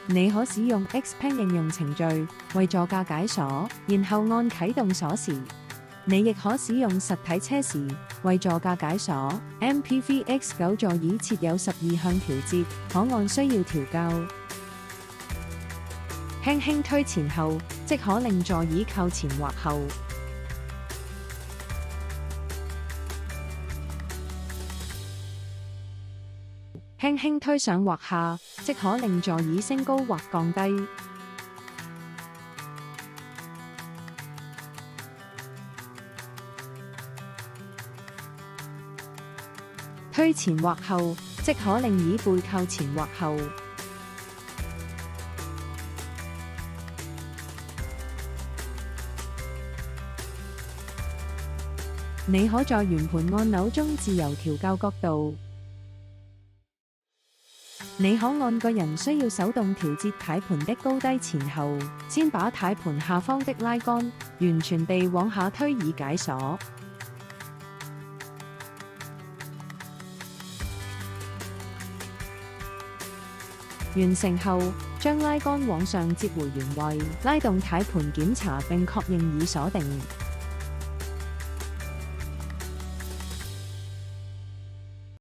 你可使用 Xpeng 應用程序為座駕解鎖，然後按啟動鎖匙。你亦可使用實體車匙為座駕解鎖。MPV X9 座椅設有12項調節，可按需要調校。輕輕推前後，即可令座椅靠前或後。輕輕推上或下，即可令座椅升高或降低。推前或後，即可令椅背靠前或後。你可在圓盤按鈕中自由調校角度。你可按個人需要手動調節軚盤的高低前後，先把軚盤下方的拉桿完全地往下推以解鎖。完成後，將拉桿往上接回原位，拉動軚盤檢查並確認已鎖定。